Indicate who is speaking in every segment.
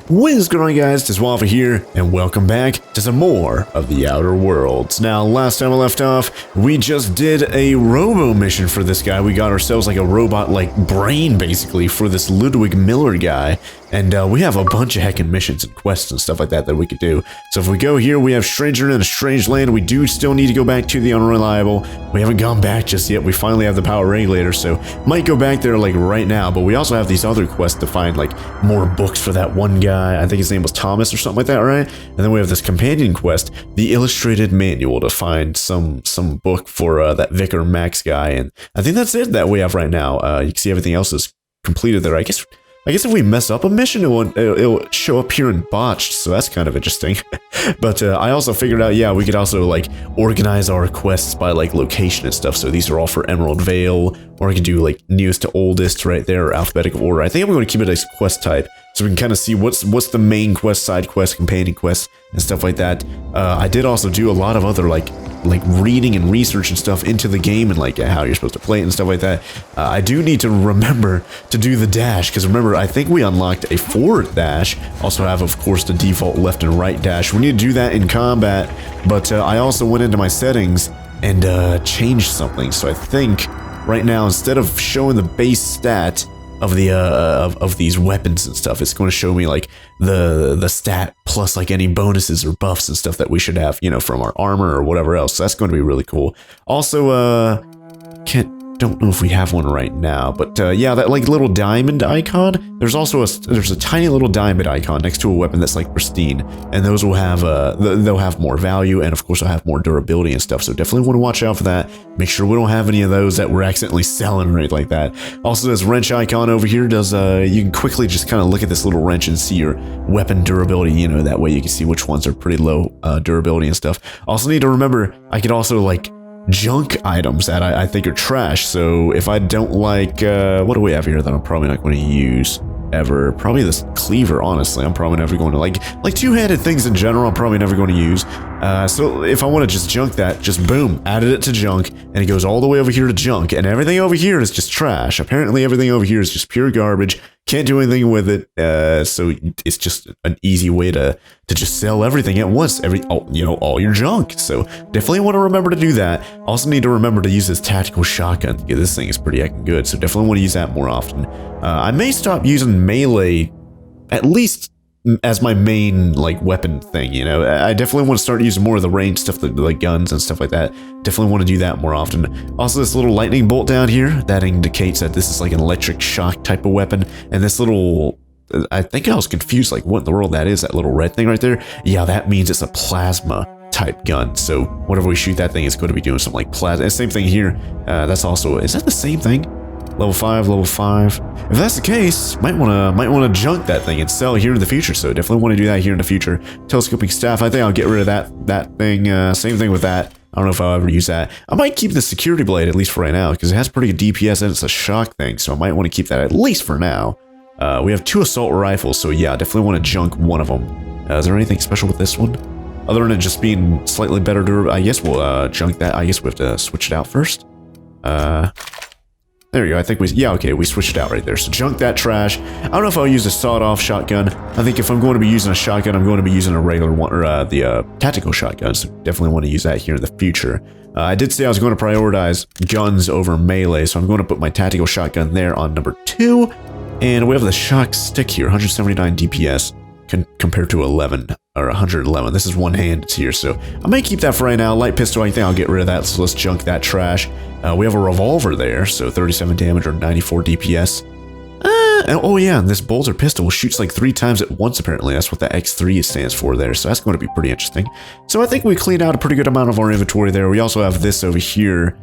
Speaker 1: What is going on, guys? It's Waffle here, and welcome back to some more of the Outer Worlds. Now, last time I left off, we just did a robo mission for this guy. We got ourselves like a robot-like brain, basically, for this Ludwig Miller guy. And we have a bunch of heckin' missions and quests and stuff like that we could do. So if we go here, we have Stranger in a Strange Land. We do still need to go back to the Unreliable. We haven't gone back just yet. We finally have the Power Regulator, so might go back there like right now. But we also have these other quests to find like more books for that one guy. I think his name was Thomas or something like that, right? And then we have this companion quest, the Illustrated Manual, to find some book for that Vicar Max guy. And I think that's it that we have right now. You can see everything else is completed there. I guess if we mess up a mission, it'll show up here in botched, so that's kind of interesting. But I also figured out, yeah, we could also like organize our quests by like location and stuff. So these are all for Emerald Vale, or I can do like newest to oldest right there, or alphabetical order. I think I'm going to keep it as quest type, so we can kind of see what's the main quest, side quest, companion quest, and stuff like that. I did also do a lot of other like reading and research and stuff into the game and like how you're supposed to play it and stuff like that. I do need to remember to do the dash, because remember, I think we unlocked a forward dash. Also have, of course, the default left and right dash. We need to do that in combat, but I also went into my settings and changed something. So I think right now, instead of showing the base stat of the of these weapons and stuff, it's going to show me like the stat plus like any bonuses or buffs and stuff that we should have, you know, from our armor or whatever else. So that's going to be really cool. Also, don't know if we have one right now, but yeah, that like little diamond icon, there's also there's a tiny little diamond icon next to a weapon that's like pristine, and those will have they'll have more value, and of course they'll have more durability and stuff. So definitely want to watch out for that. Make sure we don't have any of those that we're accidentally selling or anything like that. Also, this wrench icon over here does you can quickly just kind of look at this little wrench and see your weapon durability, you know, that way you can see which ones are pretty low durability and stuff. Also need to remember, I could also like junk items that I think are trash. So if I don't like, what do we have here that I'm probably not going to use ever? Probably this cleaver, honestly. I'm probably never going to like two-handed things in general, I'm probably never going to use. So if I want to just junk that, just boom, added it to junk, and it goes all the way over here to junk, and everything over here is just trash. Apparently everything over here is just pure garbage. Can't do anything with it, so it's just an easy way to just sell everything at once, all your junk. So definitely want to remember to do that. Also need to remember to use this tactical shotgun. Yeah, this thing is pretty heckin' good, so definitely want to use that more often. I may stop using melee, at least as my main like weapon thing, you know. I definitely want to start using more of the range stuff, like guns and stuff like that. Definitely want to do that more often. Also, this little lightning bolt down here, that indicates that this is like an electric shock type of weapon. And this little, I think I was confused, like what in the world that is, that little red thing right there. Yeah, that means it's a plasma type gun. So whenever we shoot that thing, it's going to be doing something like plasma. Same thing here. That's also, is that the same thing? Level 5, level 5. If that's the case, might wanna junk that thing and sell here in the future. So definitely want to do that here in the future. Telescoping staff, I think I'll get rid of that thing. Same thing with that. I don't know if I'll ever use that. I might keep the security blade, at least for right now, because it has pretty good DPS and it's a shock thing. So I might want to keep that at least for now. We have 2 assault rifles, so yeah, definitely want to junk one of them. Is there anything special with this one? Other than it just being slightly better durable, I guess we'll junk that. I guess we have to switch it out first. There you go. I think we switched it out right there. So junk that trash. I don't know if I'll use a sawed-off shotgun. I think if I'm going to be using a shotgun, I'm going to be using a regular one, or the tactical shotgun. So definitely want to use that here in the future. I did say I was going to prioritize guns over melee, so I'm going to put my tactical shotgun there on number 2. And we have the shock stick here, 179 DPS compared to 11 or 111. This is one-handed here, so I might keep that for right now. Light pistol, I think I'll get rid of that, so let's junk that trash. We have a revolver there, so 37 damage or 94 DPS. Oh yeah, and this bolter pistol shoots like 3 times at once, apparently. That's what the X3 stands for there, so that's going to be pretty interesting. So I think we cleaned out a pretty good amount of our inventory there. We also have this over here.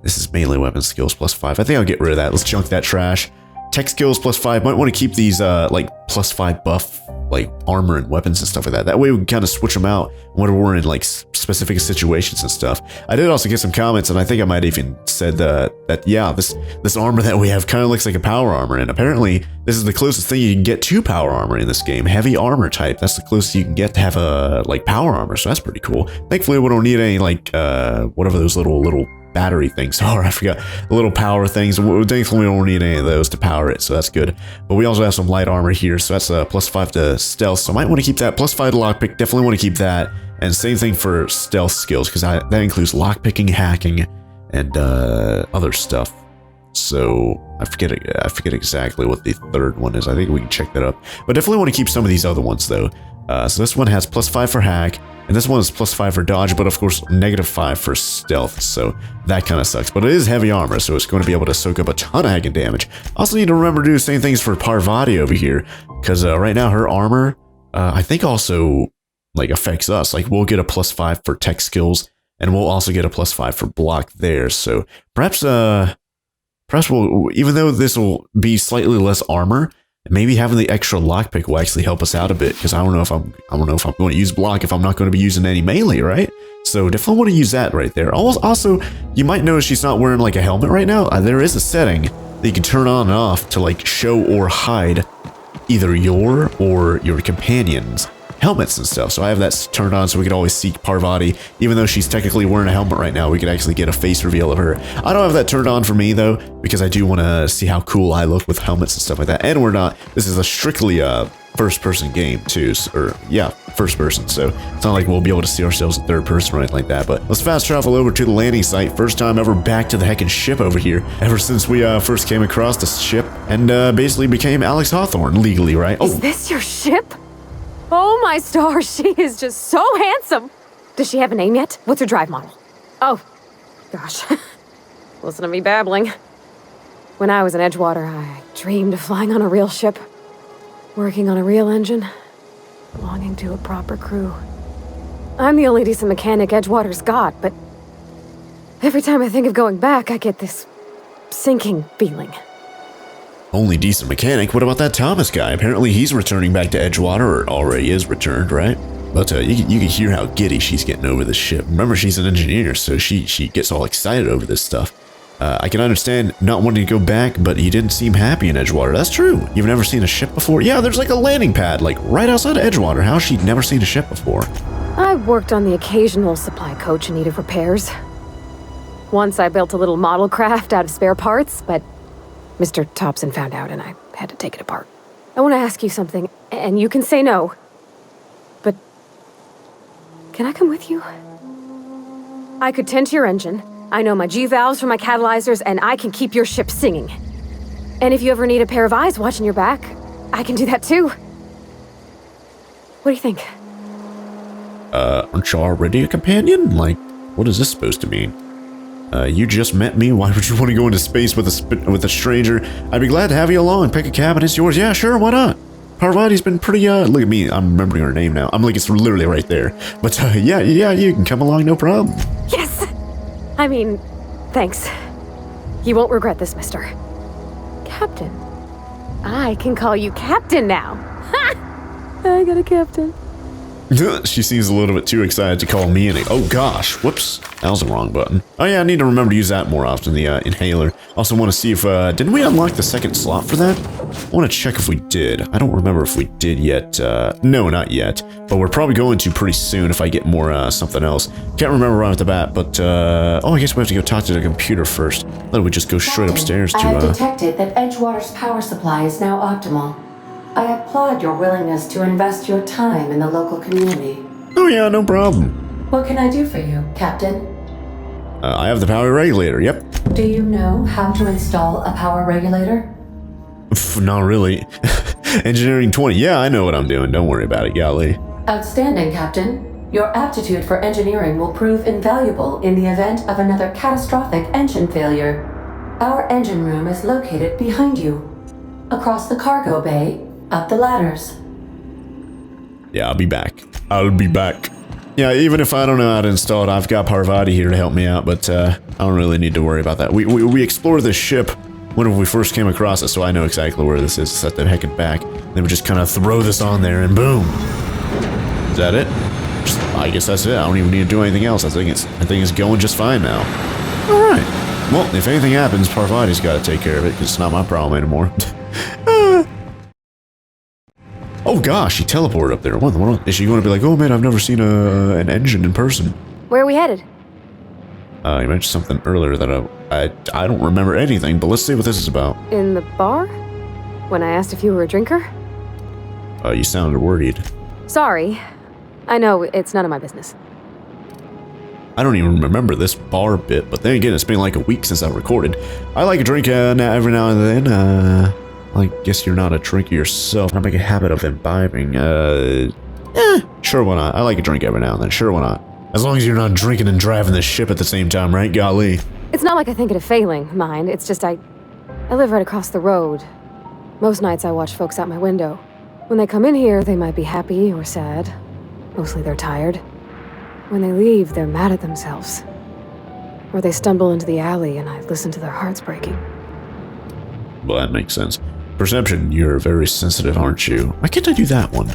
Speaker 1: This is melee weapon skills plus 5. I think I'll get rid of that. Let's junk that trash. Tech skills plus 5. Might want to keep these like plus 5 buff like armor and weapons and stuff like that. That way we can kind of switch them out when we're in like specific situations and stuff. I did also get some comments, and I think I might even said that yeah, this armor that we have kind of looks like a power armor, and apparently this is the closest thing you can get to power armor in this game. Heavy armor type. That's the closest you can get to have a like power armor. So that's pretty cool. Thankfully we don't need any like whatever those little battery things are. I forgot. The little power things. Thankfully, we don't need any of those to power it, so that's good. But we also have some light armor here, so that's +5 to stealth. So I might want to keep that. +5 to lockpick. Definitely want to keep that. And same thing for stealth skills, because that includes lockpicking, hacking, and other stuff. So I forget exactly what the third one is. I think we can check that up. But definitely want to keep some of these other ones though. So this one has +5 for hack, and this one is +5 for dodge, but of course -5 for stealth. So that kind of sucks. But it is heavy armor, so it's going to be able to soak up a ton of hacking damage. Also need to remember to do the same things for Parvati over here, because right now her armor, I think also like affects us. Like we'll get a +5 for tech skills, and we'll also get a +5 for block there. So perhaps we'll, even though this will be slightly less armor, maybe having the extra lockpick will actually help us out a bit, because I don't know if I'm going to use block if I'm not going to be using any melee, right? So definitely want to use that right there. Also, you might notice she's not wearing like a helmet right now. There is a setting that you can turn on and off to like show or hide either your or your companions' helmets and stuff. So I have that turned on so we could always see Parvati. Even though she's technically wearing a helmet right now, we could actually get a face reveal of her. I don't have that turned on for me though, because I do want to see how cool I look with helmets and stuff like that. And we're not, this is a strictly first person game too, or yeah, first person. So it's not like we'll be able to see ourselves in third person or anything like that. But let's fast travel over to the landing site. First time ever back to the heckin' ship over here, ever since we first came across the ship and basically became Alex Hawthorne legally, right?
Speaker 2: Is this your ship? Oh my stars, she is just so handsome. Does she have a name yet? What's her drive model? Oh, gosh. Listen to me babbling. When I was in Edgewater, I dreamed of flying on a real ship, working on a real engine, belonging to a proper crew. I'm the only decent mechanic Edgewater's got, but every time I think of going back, I get this sinking feeling.
Speaker 1: Only decent mechanic? What about that Thomas guy? Apparently he's returning back to Edgewater, or already is returned, right? But you can hear how giddy she's getting over this ship. Remember, she's an engineer, so she gets all excited over this stuff. I can understand not wanting to go back, but he didn't seem happy in Edgewater. That's true. You've never seen a ship before? Yeah, there's like a landing pad, like right outside of Edgewater. How's she never seen a ship before?
Speaker 2: I worked on the occasional supply coach in need of repairs. Once I built a little model craft out of spare parts, but Mr. Thompson found out and I had to take it apart. I want to ask you something, and you can say no, but can I come with you? I could tend to your engine. I know my G-valves for my catalyzers, and I can keep your ship singing. And if you ever need a pair of eyes watching your back, I can do that too. What do you think?
Speaker 1: Aren't you already a companion? Like, what is this supposed to mean? You just met me. Why would you want to go into space with a stranger? I'd be glad to have you along. Pick a cabin. It's yours. Yeah, sure. Why not? Parvati's been pretty, look at me. I'm remembering her name now. I'm like, it's literally right there. But, yeah, you can come along. No problem.
Speaker 2: Yes! I mean, thanks. You won't regret this, mister. Captain. I can call you Captain now. Ha! I got a captain.
Speaker 1: She seems a little bit too excited to call me in. Oh gosh, whoops, that was the wrong button. Oh yeah, I need to remember to use that more often, the inhaler. Also want to see if, didn't we unlock the second slot for that? I want to check if we did. I don't remember if we did yet. No, not yet. But we're probably going to pretty soon if I get more, something else. Can't remember right off the bat, but, oh, I guess we have to go talk to the computer first. Then we just go straight upstairs to,
Speaker 3: I have detected that Edgewater's power supply is now optimal. I applaud your willingness to invest your time in the local community.
Speaker 1: Oh yeah, no problem.
Speaker 3: What can I do for you, Captain?
Speaker 1: I have the power regulator, yep.
Speaker 3: Do you know how to install a power regulator?
Speaker 1: Not really. Engineering 20, yeah, I know what I'm doing. Don't worry about it, golly.
Speaker 3: Outstanding, Captain. Your aptitude for engineering will prove invaluable in the event of another catastrophic engine failure. Our engine room is located behind you. Across the cargo bay, up the ladders.
Speaker 1: Yeah, I'll be back. I'll be back. Yeah, even if I don't know how to install it, I've got Parvati here to help me out, but I don't really need to worry about that. We explored this ship when we first came across it, so I know exactly where this is. Set that heckin' back. Then we just kind of throw this on there and boom. Is that it? I guess that's it. I don't even need to do anything else. I think it's going just fine now. Alright. Well, if anything happens, Parvati's got to take care of it, because it's not my problem anymore. Oh gosh, she teleported up there. What? Is she going to be like, oh man, I've never seen an engine in person?
Speaker 2: Where are we headed?
Speaker 1: You mentioned something earlier that I don't remember anything, but let's see what this is about.
Speaker 2: In the bar? When I asked if you were a drinker?
Speaker 1: You sounded worried.
Speaker 2: Sorry. I know, it's none of my business.
Speaker 1: I don't even remember this bar bit, but then again, it's been like a week since I recorded. I like a drink every now and then. I guess you're not a drinker yourself. I make a habit of imbibing. Sure, why not? I like a drink every now and then. Sure, why not? As long as you're not drinking and driving the ship at the same time, right? Golly.
Speaker 2: It's not like I think it a failing, mind. It's just I live right across the road. Most nights I watch folks out my window. When they come in here, they might be happy or sad. Mostly they're tired. When they leave, they're mad at themselves. Or they stumble into the alley and I listen to their hearts breaking.
Speaker 1: Well, that makes sense. Perception, you're very sensitive, aren't you? Why can't I do that one?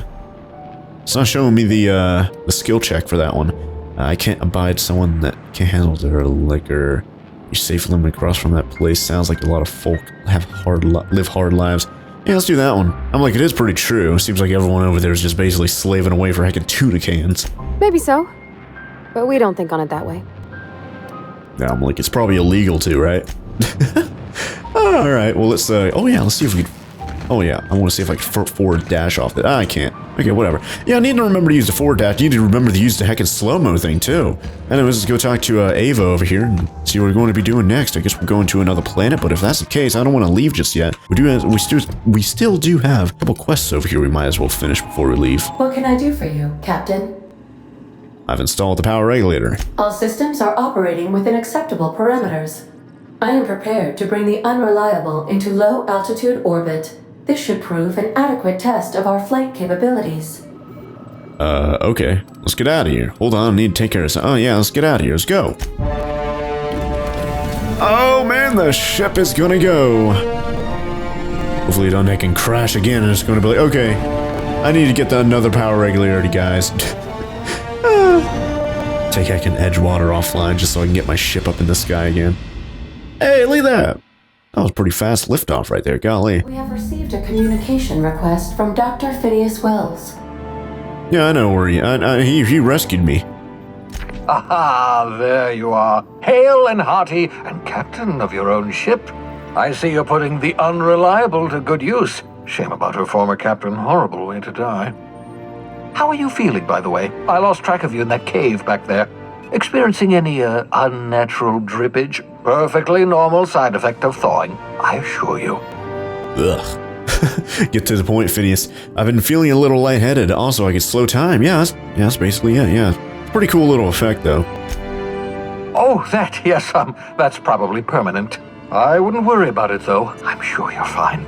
Speaker 1: It's not showing me the skill check for that one. I can't abide someone that can't handle their liquor. You're safe living across from that place. Sounds like a lot of folk live hard lives. Yeah, let's do that one. I'm like, it is pretty true. Seems like everyone over there is just basically slaving away for heckin' tuna cans.
Speaker 2: Maybe so. But we don't think on it that way.
Speaker 1: Yeah, I'm like, it's probably illegal too, right? Alright, well, let's, oh yeah, let's see if we can, oh yeah, I want to see if I can forward dash off that. I can't. Okay, whatever. Yeah, I need to remember to use the forward dash. You need to remember to use the heckin' slow-mo thing, too. Anyways, let's go talk to Ava over here and see what we're going to be doing next. I guess we're going to another planet, but if that's the case, I don't want to leave just yet. We still do have a couple quests over here we might as well finish before we leave.
Speaker 3: What can I do for you, Captain?
Speaker 1: I've installed the power regulator.
Speaker 3: All systems are operating within acceptable parameters. I am prepared to bring the unreliable into low-altitude orbit. This should prove an adequate test of our flight capabilities.
Speaker 1: Okay. Let's get out of here. Hold on, I need to take care of something. Oh yeah, let's get out of here. Let's go. Oh man, the ship is gonna go. Hopefully it can crash again and it's gonna be like, okay, I need to get another power regulator, guys. Take heckin' Edgewater offline just so I can get my ship up in the sky again. Hey, look at that. That was pretty fast liftoff right there, golly.
Speaker 3: We have received a communication request from Dr. Phineas Wells.
Speaker 1: Yeah, I know where he rescued me.
Speaker 4: Aha, there you are. Hale and hearty, and captain of your own ship. I see you're putting the unreliable to good use. Shame about her former captain. Horrible way to die. How are you feeling, by the way? I lost track of you in that cave back there. Experiencing any unnatural drippage? Perfectly normal side effect of thawing, I assure you.
Speaker 1: Ugh. Get to the point, Phineas. I've been feeling a little lightheaded. Also, I can slow time. Yeah, that's basically it. Yeah, pretty cool little effect, though.
Speaker 4: Oh, that, yes, that's probably permanent. I wouldn't worry about it, though. I'm sure you're fine.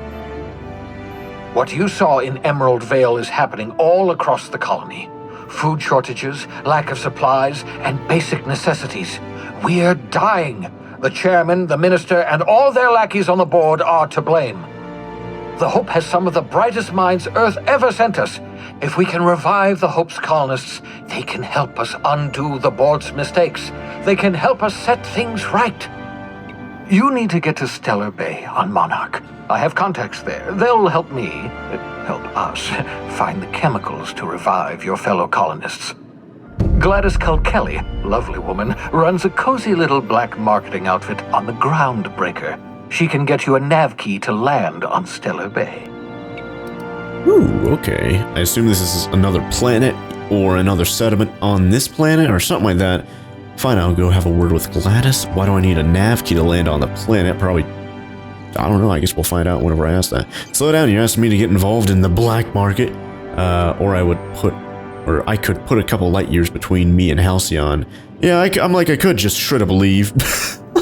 Speaker 4: What you saw in Emerald Vale is happening all across the colony. Food shortages, lack of supplies, and basic necessities. We're dying. The chairman, the minister, and all their lackeys on the board are to blame. The Hope has some of the brightest minds Earth ever sent us. If we can revive the Hope's colonists, they can help us undo the board's mistakes. They can help us set things right. You need to get to Stellar Bay on Monarch. I have contacts there. They'll help us, find the chemicals to revive your fellow colonists. Gladys Kelly, lovely woman, runs a cozy little black marketing outfit on the Groundbreaker. She can get you a nav key to land on Stellar Bay.
Speaker 1: Ooh, okay. I assume this is another planet or another settlement on this planet or something like that. Fine, I'll go have a word with Gladys. Why do I need a nav key to land on the planet? Probably, I don't know, I guess we'll find out whenever I ask that. Slow down, you're asking me to get involved in the black market? Or I could put a couple light years between me and Halcyon. Yeah, I'm like, I could just straight up leave.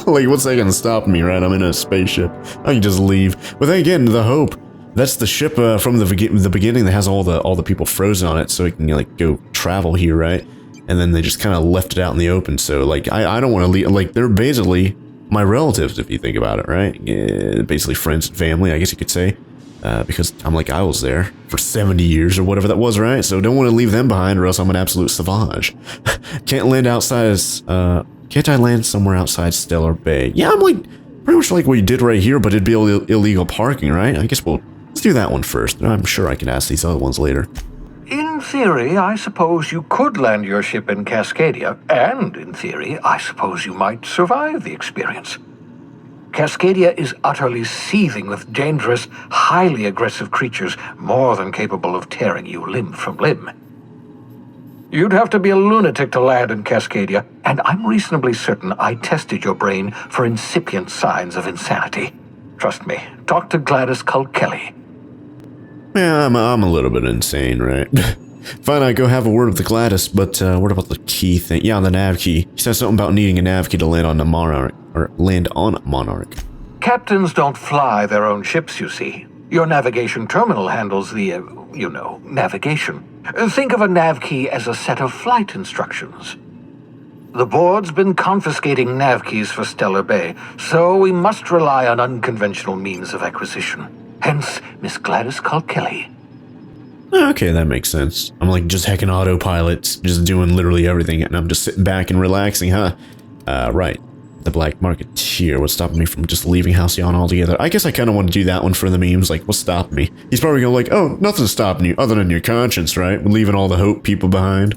Speaker 1: Like, what's that gonna stop me, right? I'm in a spaceship. I can just leave. But then again, the Hope, that's the ship from the beginning that has all the people frozen on it, so it can like go travel here, right? And then they just kind of left it out in the open. So like, I don't want to leave. Like, they're basically my relatives, if you think about it, right? Yeah, basically friends and family, I guess you could say. Because I'm like, I was there for 70 years or whatever that was, right? So don't want to leave them behind or else I'm an absolute savage. Can't land outside can't I land somewhere outside Stellar Bay? Yeah, I'm like, pretty much like what you did right here, but it'd be illegal parking, right? I guess let's do that one first. I'm sure I can ask these other ones later.
Speaker 4: In theory, I suppose you could land your ship in Cascadia, and in theory, I suppose you might survive the experience. Cascadia is utterly seething with dangerous, highly aggressive creatures more than capable of tearing you limb from limb. You'd have to be a lunatic to land in Cascadia, and I'm reasonably certain I tested your brain for incipient signs of insanity. Trust me, talk to Gladys Culkelly.
Speaker 1: Yeah, I'm a little bit insane, right? Fine, I go have a word with the Gladys, but what about the key thing? Yeah, the nav key. He said something about needing a nav key to land on the Monarch, or land on Monarch.
Speaker 4: Captains don't fly their own ships, you see. Your navigation terminal handles the, navigation. Think of a nav key as a set of flight instructions. The board's been confiscating nav keys for Stellar Bay, so we must rely on unconventional means of acquisition. Hence, Miss Gladys Culkelly.
Speaker 1: Okay, that makes sense. I'm like just heckin' autopilot, just doing literally everything, and I'm just sitting back and relaxing, huh? Right. The Black Marketeer. What's stopping me from just leaving Halcyon altogether? I guess I kind of want to do that one for the memes. Like, what's stopping me? He's probably going like, oh, nothing's stopping you other than your conscience, right? Leaving all the hope people behind.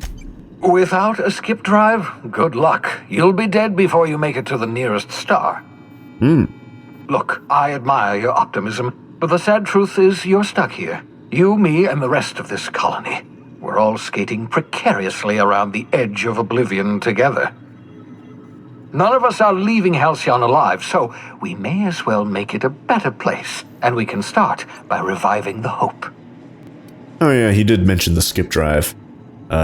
Speaker 4: Without a skip drive, good luck. You'll be dead before you make it to the nearest star. Look, I admire your optimism, but the sad truth is you're stuck here. You, me, and the rest of this colony. We're all skating precariously around the edge of oblivion together. None of us are leaving Halcyon alive, so we may as well make it a better place, and we can start by reviving the hope.
Speaker 1: Oh yeah, he did mention the skip drive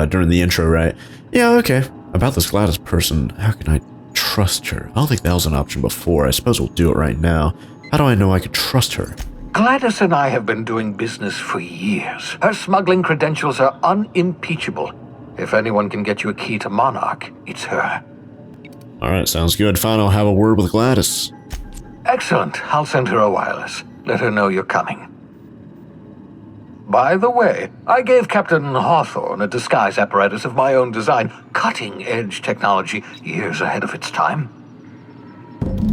Speaker 1: during the intro, right? Yeah, okay. About this Gladys person, how can I trust her? I don't think that was an option before. I suppose we'll do it right now. How do I know I can trust her?
Speaker 4: Gladys and I have been doing business for years. Her smuggling credentials are unimpeachable. If anyone can get you a key to Monarch, it's her.
Speaker 1: Alright, sounds good. Fine, I'll have a word with Gladys.
Speaker 4: Excellent. I'll send her a wireless. Let her know you're coming. By the way, I gave Captain Hawthorne a disguise apparatus of my own design, cutting-edge technology years ahead of its time.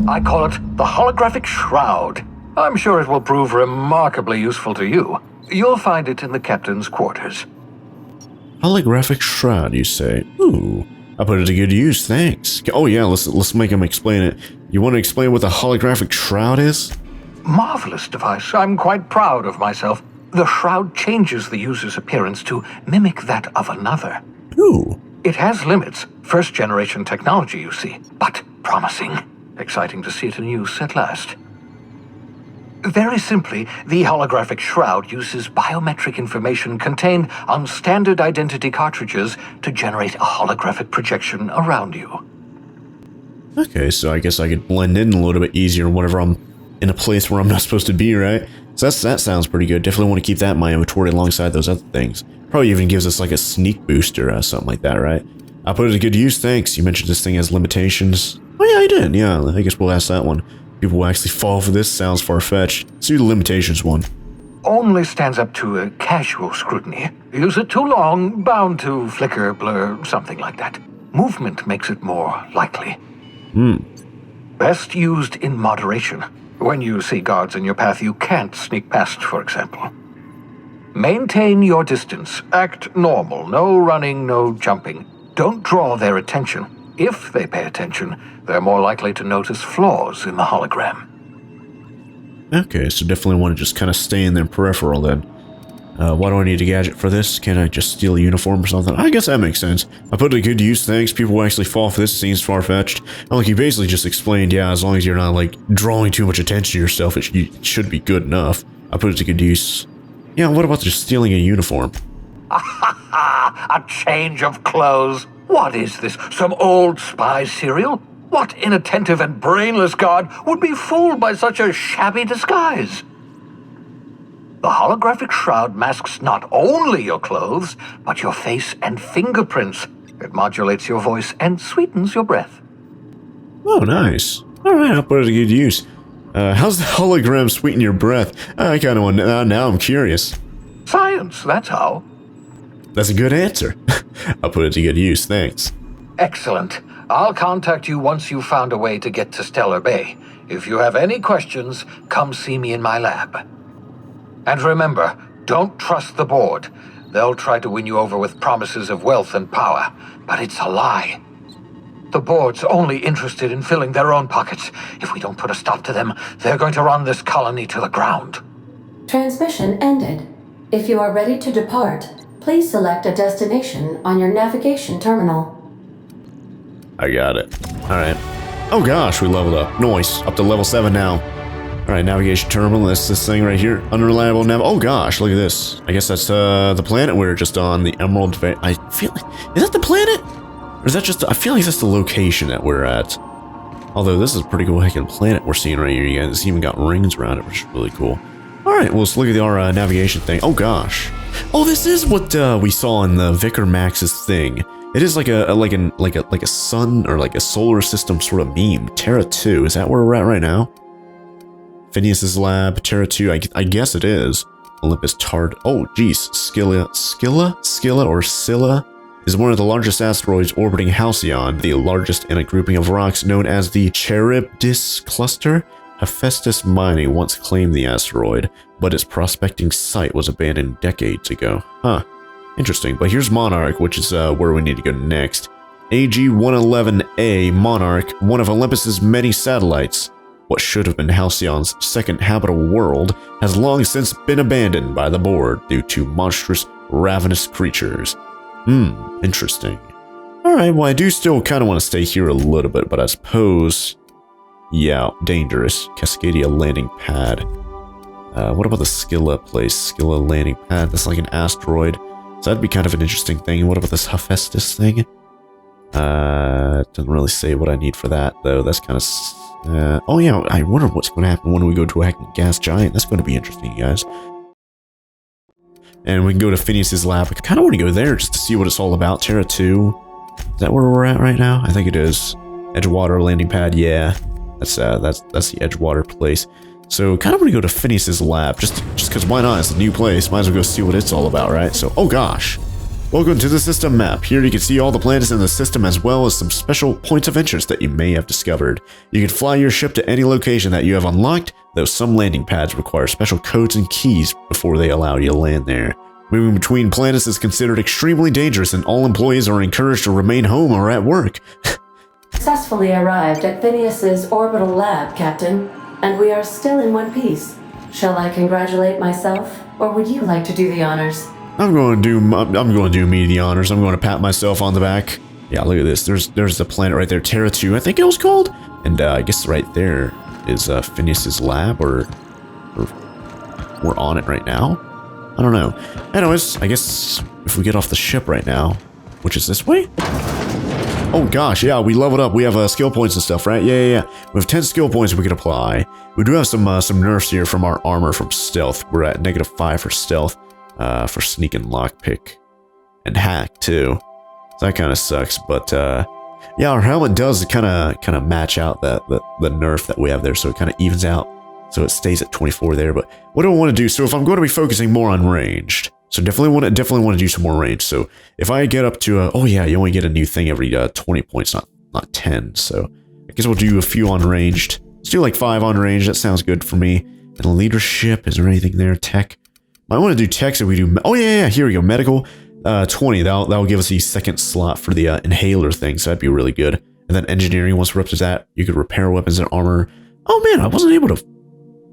Speaker 4: I call it the holographic shroud. I'm sure it will prove remarkably useful to you. You'll find it in the captain's quarters.
Speaker 1: Holographic shroud, you say? Ooh. I put it to good use, thanks. Oh yeah, let's make him explain it. You want to explain what the holographic shroud is?
Speaker 4: Marvelous device. I'm quite proud of myself. The shroud changes the user's appearance to mimic that of another.
Speaker 1: Ooh.
Speaker 4: It has limits. First-generation technology, you see. But promising. Exciting to see it in use at last. Very simply, the holographic shroud uses biometric information contained on standard identity cartridges to generate a holographic projection around you.
Speaker 1: Okay, so I guess I could blend in a little bit easier whenever I'm in a place where I'm not supposed to be, right? So that sounds pretty good. Definitely want to keep that in my inventory alongside those other things. Probably even gives us like a sneak boost or something like that, right? I put it to good use, thanks. You mentioned this thing has limitations. Oh yeah, I did. Yeah, I guess we'll ask that one. People will actually fall for this. Sounds far-fetched. Let's do the limitations one.
Speaker 4: Only stands up to a casual scrutiny. Use it too long, bound to flicker, blur, something like that. Movement makes it more likely. Best used in moderation. When you see guards in your path you can't sneak past, for example. Maintain your distance. Act normal. No running, no jumping. Don't draw their attention. If they pay attention, they're more likely to notice flaws in the hologram.
Speaker 1: Okay, so definitely want to just kind of stay in their peripheral then. Why do I need a gadget for this? Can't I just steal a uniform or something? I guess that makes sense. I put it to good use, thanks. People will actually fall for this. It seems far-fetched. Like you basically just explained, yeah, as long as you're not like drawing too much attention to yourself, it should be good enough. I put it to good use. Yeah, what about just stealing a uniform?
Speaker 4: A change of clothes. What is this? Some old spy serial? What inattentive and brainless guard would be fooled by such a shabby disguise? The holographic shroud masks not only your clothes, but your face and fingerprints. It modulates your voice and sweetens your breath.
Speaker 1: Oh, nice. Alright, I'll put it to good use. How's the hologram sweeten your breath? I kind of want to, now I'm curious.
Speaker 4: Science, that's how.
Speaker 1: That's a good answer. I'll put it to good use, thanks.
Speaker 4: Excellent. I'll contact you once you've found a way to get to Stellar Bay. If you have any questions, come see me in my lab. And remember, Don't trust the board. They'll try to win you over with promises of wealth and power, but it's a lie. The board's only interested in filling their own pockets. If we don't put a stop to them, they're going to run this colony to the ground.
Speaker 3: Transmission ended. If you are ready to depart, please select a destination on your navigation terminal.
Speaker 1: I got it. Alright. Oh gosh, we leveled up. Nice. Up to level 7 now. Alright, navigation terminal. That's this thing right here. Unreliable nav. Oh gosh, look at this. I guess that's the planet we're just on. The Emerald Veil. I feel like... Is that the planet? Or is that just... I feel like that's the location that we're at. Although this is a pretty cool heckin' planet we're seeing right here, you guys. It's even got rings around it, which is really cool. Alright, well, let's look at our navigation thing. Oh gosh. Oh, this is what we saw in the Vicar Max's thing. It is like a sun or like a solar system sort of meme. Terra 2, is that where we're at right now? PHINEAS' lab, Terra 2, I guess it is. Olympus Tard. Oh, geez. Scylla is one of the largest asteroids orbiting Halcyon, the largest in a grouping of rocks known as the Charybdis Cluster. Hephaestus Mining once claimed the asteroid, but its prospecting site was abandoned decades ago. Huh. Interesting. But here's Monarch, which is where we need to go next. AG-111A Monarch, one of Olympus's many satellites. What should have been Halcyon's second habitable world has long since been abandoned by the board due to monstrous, ravenous creatures. Interesting. Alright, well I do still kind of want to stay here a little bit, but I suppose... Yeah, dangerous. Cascadia landing pad. What about the Scylla place? Scylla landing pad, that's like an asteroid. So that'd be kind of an interesting thing. What about this Hephaestus thing? Doesn't really say what I need for that, though. That's kind of... oh yeah, I wonder what's going to happen when we go to a hacking gas giant. That's going to be interesting, you guys. And we can go to PHINEAS' lab. I kind of want to go there just to see what it's all about. Terra 2. Is that where we're at right now? I think it is. Edgewater landing pad, yeah. That's the Edgewater place. So kind of want to go to PHINEAS' lab, just because why not? It's a new place. Might as well go see what it's all about, right? So, oh gosh. Welcome to the system map. Here you can see all the planets in the system as well as some special points of interest that you may have discovered. You can fly your ship to any location that you have unlocked, though some landing pads require special codes and keys before they allow you to land there. Moving between planets is considered extremely dangerous and all employees are encouraged to remain home or at work.
Speaker 3: Successfully arrived at PHINEAS' orbital lab, Captain, and we are still in one piece. Shall I congratulate myself, or would you like to do the honors?
Speaker 1: I'm going to do me the honors. I'm going to pat myself on the back. Yeah, look at this. There's the planet right there, Terra 2, I think it was called. And I guess right there is PHINEAS' lab, or we're on it right now. I don't know. Anyways, I guess if we get off the ship right now, which is this way. Oh gosh, yeah, we leveled up. We have skill points and stuff, right? Yeah. We have 10 skill points we can apply. We do have some nerfs here from our armor from stealth. We're at -5 for stealth, for sneak and lockpick, and hack too. So that kind of sucks, but yeah, our helmet does kind of match out the nerf that we have there, so it kind of evens out. So it stays at 24 there. But what do I want to do? So if I'm going to be focusing more on ranged. So definitely want to do some more range. So if I get up to oh yeah, you only get a new thing every 20 points, not 10. So I guess we'll do a few on ranged. Let's do like 5 on range. That sounds good for me. And leadership, is there anything there? Tech. I want to do tech, so we do. Oh yeah. Here we go. Medical. 20. That'll give us the second slot for the inhaler thing. So that'd be really good. And then engineering. Once we're up to that, you could repair weapons and armor. Oh man, I wasn't able to.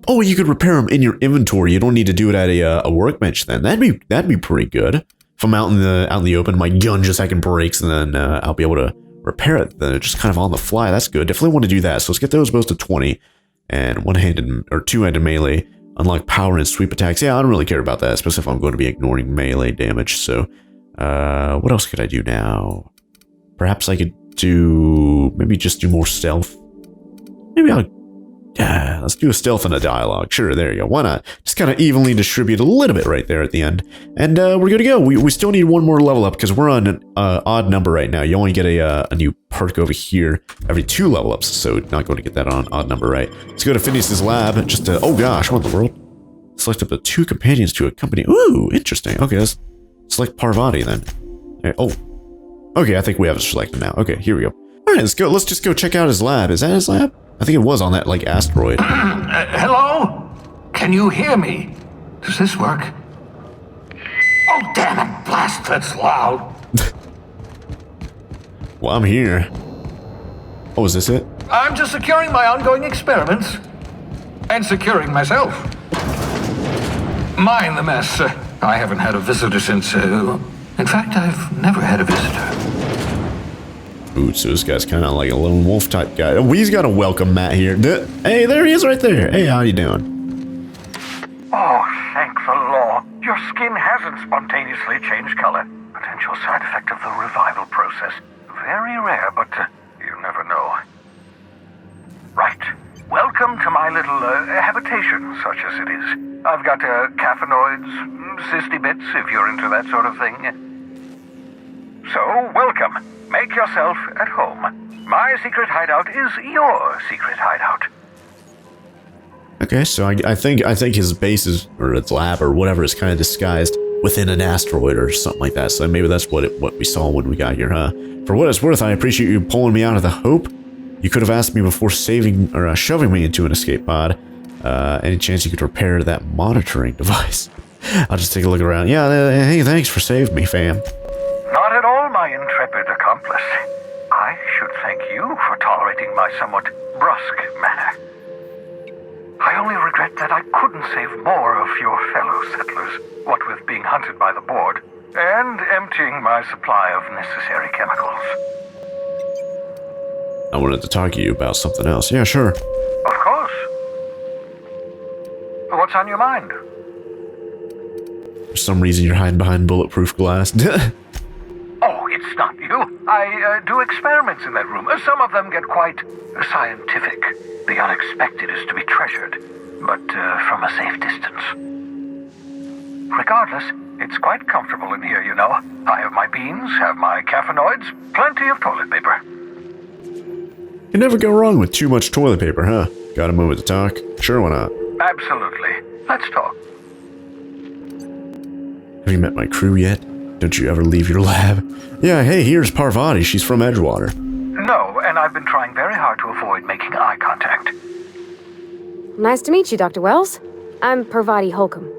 Speaker 1: Oh, you could repair them in your inventory. You don't need to do it at a workbench. Then that'd be pretty good. If I'm out in the open, my gun just breaks, and then I'll be able to repair it. Then just kind of on the fly. That's good. Definitely want to do that. So let's get those both to 20, and one-handed or two-handed melee. Unlock power and sweep attacks. Yeah, I don't really care about that, especially if I'm going to be ignoring melee damage. So, what else could I do now? Perhaps I could maybe just do more stealth. Maybe let's do a stealth and a dialogue. Sure, there you go. Why not? Just kind of evenly distribute a little bit right there at the end. And we're good to go. We still need one more level up because we're on an odd number right now. You only get a new perk over here every 2 level ups. So not going to get that on odd number, right? Let's go to PHINEAS' lab. Just to, oh gosh, what in the world? Select up to 2 companions to accompany. Ooh, interesting. Okay, let's select Parvati then. Right, oh, okay, I think we have it selected now. Okay, here we go. All right, let's go. Let's just go check out his lab. Is that his lab? I think it was on that, asteroid.
Speaker 4: Hello? Can you hear me? Does this work? Oh, damn it, blast, that's loud.
Speaker 1: Well, I'm here. Oh, is this it?
Speaker 4: I'm just securing my ongoing experiments. And securing myself. Mind the mess. I haven't had a visitor since, in fact, I've never had a visitor.
Speaker 1: Ooh, so this guy's kind of like a lone wolf type guy. Oh, he's got a welcome mat here. Hey, there he is right there. Hey, how you doing?
Speaker 5: Oh, thank the law. Your skin hasn't spontaneously changed color. Potential side effect of the revival process. Very rare, but you never know. Right. Welcome to my little habitation, such as it is. I've got caffeinoids, cysty bits, if you're into that sort of thing. So, welcome. Make yourself at home. My secret hideout is your secret hideout.
Speaker 1: Okay, so I think his base is, or its lab or whatever, is kind of disguised within an asteroid or something like that. So maybe that's what we saw when we got here, huh? For what it's worth, I appreciate you pulling me out of the Hope. You could have asked me before saving or shoving me into an escape pod. Any chance you could repair that monitoring device? I'll just take a look around. Yeah, hey, thanks for saving me, fam.
Speaker 5: Not at all, my intrepid accomplice. I should thank you for tolerating my somewhat brusque manner. I only regret that I couldn't save more of your fellow settlers, what with being hunted by the board, and emptying my supply of necessary chemicals.
Speaker 1: I wanted to talk to you about something else. Yeah, sure.
Speaker 5: Of course. What's on your mind?
Speaker 1: For some reason, you're hiding behind bulletproof glass.
Speaker 5: Oh, it's not you. I do experiments in that room. Some of them get quite scientific. The unexpected is to be treasured, but from a safe distance. Regardless, it's quite comfortable in here, you know. I have my beans, have my caffeinoids, plenty of toilet paper.
Speaker 1: You never go wrong with too much toilet paper, huh? Got a moment to talk? Sure, why not?
Speaker 5: Absolutely. Let's talk.
Speaker 1: Have you met my crew yet? Don't you ever leave your lab? Yeah, hey, here's Parvati. She's from Edgewater.
Speaker 5: No, and I've been trying very hard to avoid making eye contact.
Speaker 2: Nice to meet you, Dr. Wells. I'm Parvati Holcomb.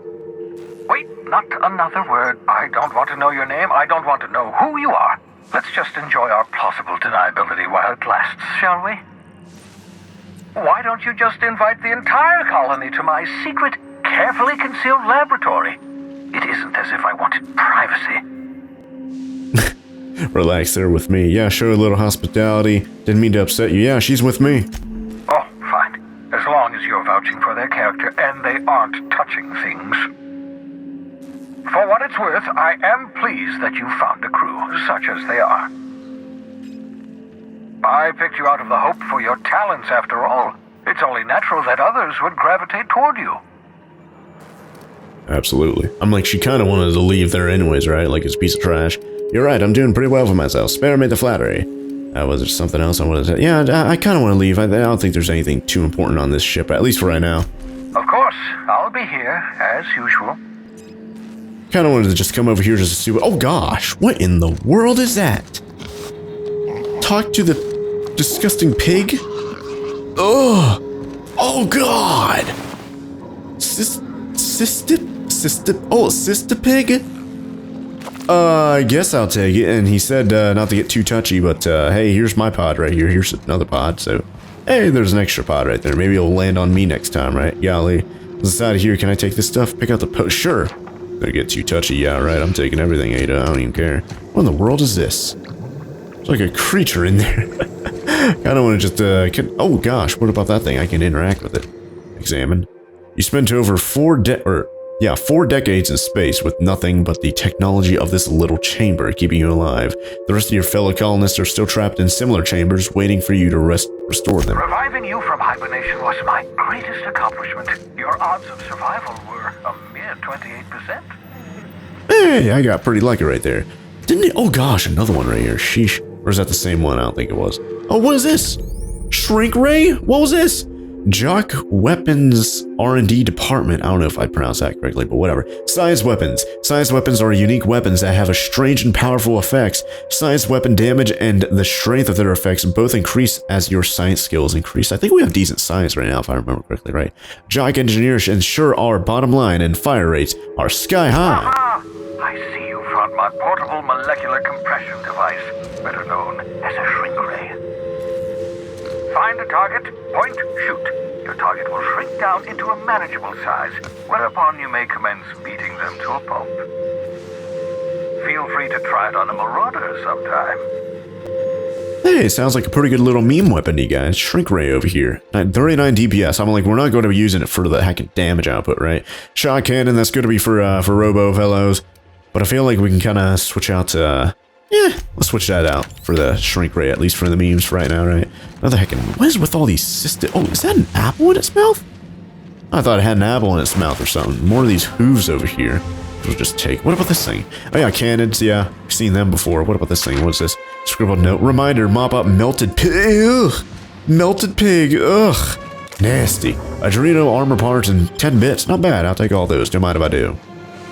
Speaker 5: Wait, not another word. I don't want to know your name. I don't want to know who you are. Let's just enjoy our plausible deniability while it lasts, shall we? Why don't you just invite the entire colony to my secret, carefully concealed laboratory? It isn't as if I wanted privacy.
Speaker 1: Relax there with me. Yeah, show a little hospitality. Didn't mean to upset you. Yeah, she's with me.
Speaker 5: Oh, fine. As long as you're vouching for their character and they aren't touching things. For what it's worth, I am pleased that you found a crew, such as they are. I picked you out of the Hope for your talents, after all. It's only natural that others would gravitate toward you.
Speaker 1: Absolutely. I'm like, she kind of wanted to leave there anyways, right? Like it's a piece of trash. You're right, I'm doing pretty well for myself. Spare me the flattery. Was there something else I wanted to say? Yeah, I kind of want to leave. I don't think there's anything too important on this ship, at least for right now.
Speaker 5: Of course, I'll be here, as usual.
Speaker 1: Kind of wanted to just come over here just to see what... Oh gosh, what in the world is that? Talk to the disgusting pig? Ugh! Oh god! Sister pig? I guess I'll take it. And he said not to get too touchy, but hey, here's my pod right here. Here's another pod, so... Hey, there's an extra pod right there. Maybe it'll land on me next time, right? Golly. Inside of here, can I take this stuff? Pick out the post. Sure. Gonna get too touchy. Yeah, right. I'm taking everything, Ada. I don't even care. What in the world is this? There's like a creature in there. I don't want to just, oh gosh, what about that thing? I can interact with it. Examine. You spent over 4 decades in space with nothing but the technology of this little chamber keeping you alive. The rest of your fellow colonists are still trapped in similar chambers, waiting for you to restore them.
Speaker 5: Reviving you from hibernation was my greatest accomplishment. Your odds of survival were a mere 28%.
Speaker 1: Hey, I got pretty lucky right there. Didn't it? Oh gosh, another one right here. Sheesh. Or is that the same one? I don't think it was. Oh, what is this? Shrink Ray? What was this? Jock Weapons R&D Department. I don't know if I pronounced that correctly, but whatever. Science weapons. Science weapons are unique weapons that have a strange and powerful effects. Science weapon damage and the strength of their effects both increase as your science skills increase. I think we have decent science right now, if I remember correctly, right? Jock engineers ensure our bottom line and fire rates are sky high.
Speaker 5: Aha! I confront my portable molecular compression device, better known as a shrink ray. Find a target, point, shoot. Your target will shrink down into a manageable size, whereupon you may commence beating them to a pulp. Feel free to try it on a marauder sometime.
Speaker 1: Hey, sounds like a pretty good little meme weapon, you guys. Shrink ray over here. 39 DPS. I'm like, we're not going to be using it for the heckin' damage output, right? Shot cannon, that's good to be for Robo fellows. But I feel like we can kind of switch out to... yeah, let's switch that out for the shrink ray, at least for the memes for right now, right? Another heckin'... what is with all these cystic... oh, is that an apple in its mouth? I thought it had an apple in its mouth or something. More of these hooves over here. We'll just take... what about this thing? Oh yeah, cannons, yeah. I've seen them before. What about this thing? What's this? Scribbled note. Reminder, mop up melted pig. Ugh. Melted pig. Ugh. Nasty. Adreno armor parts and 10 bits. Not bad. I'll take all those. Don't mind if I do.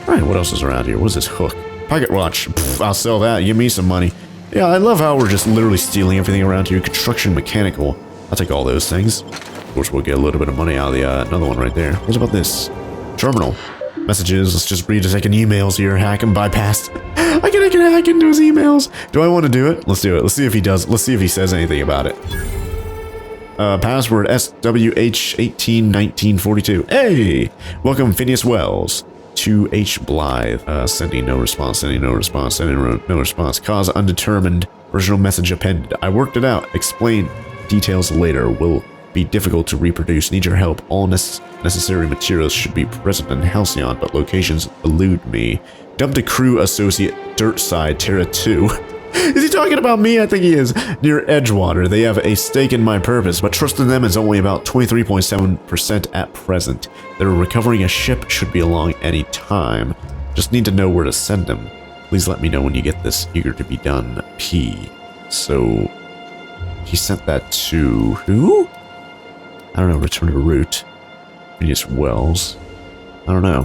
Speaker 1: Alright, what else is around here? What is this hook? Pocket watch. Pff, I'll sell that. Give me some money. Yeah, I love how we're just literally stealing everything around here. Construction mechanical. I'll take all those things. Of course, we'll get a little bit of money out of the another one right there. What about this? Terminal. Messages. Let's just read a second emails here. Hack and bypass. I can hack into his emails. Do I want to do it? Let's do it. Let's see if he does. Let's see if he says anything about it. Password SWH181942. Hey! Welcome, Phineas Wells. 2H Blythe. Sending no response, sending no response, sending no response. Cause undetermined. Original message appended. I worked it out. Explain details later. Will be difficult to reproduce. Need your help. All necessary materials should be present in Halcyon, but locations elude me. Dumped a crew associate Dirtside Terra 2. Is he talking about me? I think he is. Near Edgewater. They have a stake in my purpose, but trust in them is only about 23.7% at present. They're recovering a ship, should be along any time. Just need to know where to send them. Please let me know when you get this. Eager to be done. P. So he sent that to who? I don't know. Return to route. Phineas Wells. I don't know.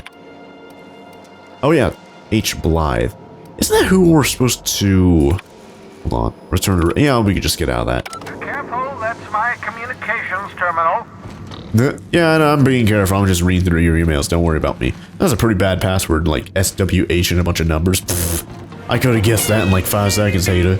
Speaker 1: Oh yeah, H Blythe. Isn't that who we're supposed to... hold on. Return to... yeah, we could just get out of that.
Speaker 5: Careful, that's my communications terminal.
Speaker 1: Yeah, no, I'm being careful. I'm just reading through your emails. Don't worry about me. That was a pretty bad password, like SWH and a bunch of numbers. Pfft. I could have guessed that in like 5 seconds, Ada.